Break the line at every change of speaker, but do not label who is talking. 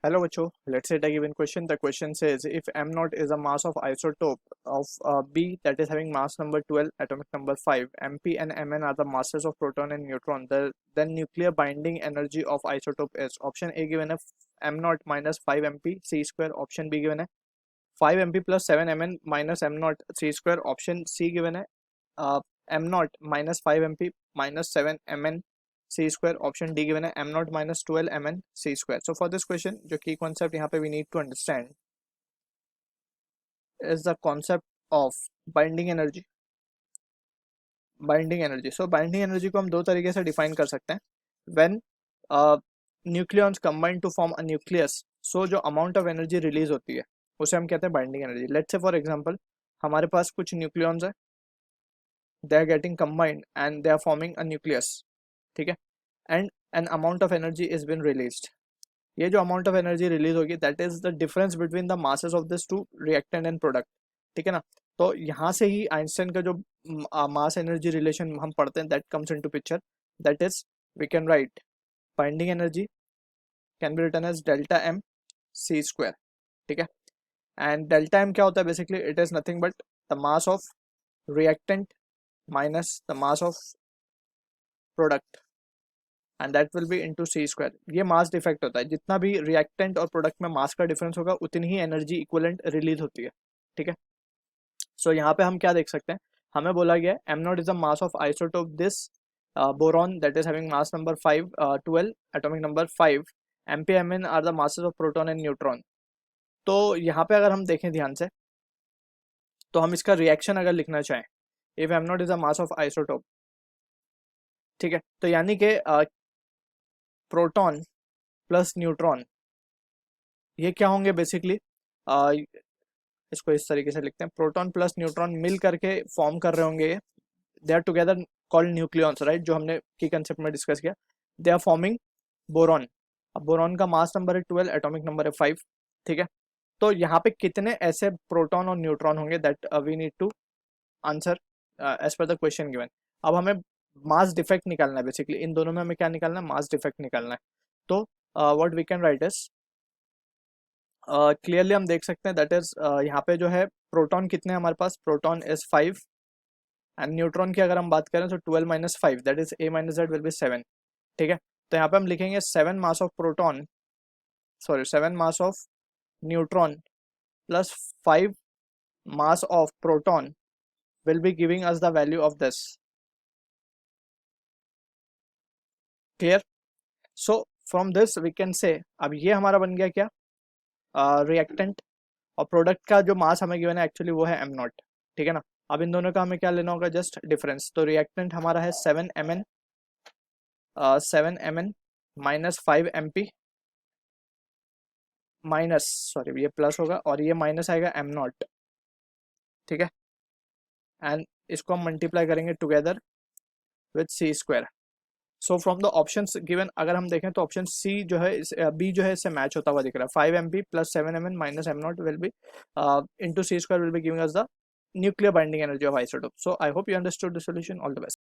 Hello, Vacho. Let's say a given question. The question says if M naught is a mass of isotope of B that is having mass number 12, atomic number 5, MP and Mn are the masses of proton and neutron, then nuclear binding energy of isotope is option A given है M naught minus 5 MP C square, option B given है 5 MP plus 7 Mn minus M naught C square, option C given है M naught minus 5 MP minus 7 Mn C square, option D given है M naught minus 12 Mn C square. So for this question, जो key concept यहाँ पे we need to understand is the concept of binding energy. Binding energy. So binding energy को हम दो तरीके से define कर सकते हैं. When nucleons combine to form a nucleus, so जो amount of energy release होती है उसे हम कहते हैं binding energy. Let's say for example, हमारे पास कुछ nucleons है, they are getting combined and they are forming a nucleus. ठीक है, and an amount of energy is been released. ये जो अमाउंट ऑफ एनर्जी रिलीज होगी that is the difference between the masses of this two reactant and product. ठीक है ना. तो यहाँ से ही आइंस्टाइन का जो मास एनर्जी रिलेशन हम पढ़ते हैं that comes into picture. That is we can write binding energy can be written as delta M C square. ठीक है, एंड डेल्टा एम क्या होता है basically, it is nothing but the mass of reactant minus the mass of product and that will be into C square. ये mass defect होता है, जितना भी रिएक्टेंट और प्रोडक्ट में मास का डिफरेंस होगा उतनी ही एनर्जी इक्विवेलेंट रिलीज होती है. ठीक है, सो यहाँ पे हम क्या देख सकते हैं, हमें बोला गया M naught is the mass of isotope this boron that is having mass number 5 12 atomic number 5. M M N are the masses of proton and neutron. तो यहाँ पे अगर हम देखें ध्यान से तो हम इसका रिएक्शन अगर लिखना चाहें, if M naught is the mass of isotope, ठीक है, तो यानी कि प्रोटॉन प्लस न्यूट्रॉन ये क्या होंगे बेसिकली, इसको इस तरीके से लिखते हैं, प्रोटॉन प्लस न्यूट्रॉन मिल करके फॉर्म कर रहे होंगे, they are together called nucleons, right, जो हमने की कंसेप्ट में डिस्कस किया. They are forming boron. अब बोरॉन का मास नंबर है 12, एटॉमिक नंबर है 5. ठीक है, तो यहाँ पे कितने ऐसे प्रोटॉन और न्यूट्रॉन होंगे that we need to answer as per the question given. अब हमें मास डिफेक्ट निकालना है बेसिकली, इन दोनों में हमें क्या निकालना है, मास डिफेक्ट निकालना है. तो what we can write is clearly हम देख सकते हैं दैट इज यहाँ पे जो है प्रोटॉन कितने हैं हमारे पास, प्रोटॉन इज 5 एंड न्यूट्रॉन की अगर हम बात करें तो 12 minus 5 that is a minus that will B 7. ठीक है, तो यहाँ पे हम लिखेंगे 7 mass of proton, sorry 7 mass of neutron plus 5 mass of proton will be giving us the value of this. Clear? So from this we can say, अब ये हमारा बन गया क्या, रिएक्टेंट, और प्रोडक्ट का जो मास हमें गिवन है एक्चुअली वो है m नॉट. ठीक है ना. अब इन दोनों का हमें क्या लेना होगा, जस्ट डिफरेंस. तो रिएक्टेंट हमारा है 7 mn, 7 mn minus 5 mp minus, sorry ये प्लस होगा और ये माइनस आएगा m नॉट. ठीक है, एंड इसको हम मल्टीप्लाई करेंगे together with C square. So from the options given अगर हम देखें तो ऑप्शन सी जो है, बी जो है इससे मैच होता हुआ दिख रहा है. 5 MP plus 7 MN minus m not will be into C square will be giving us the nuclear binding energy of isotope. So I hope you understood the solution. All the best.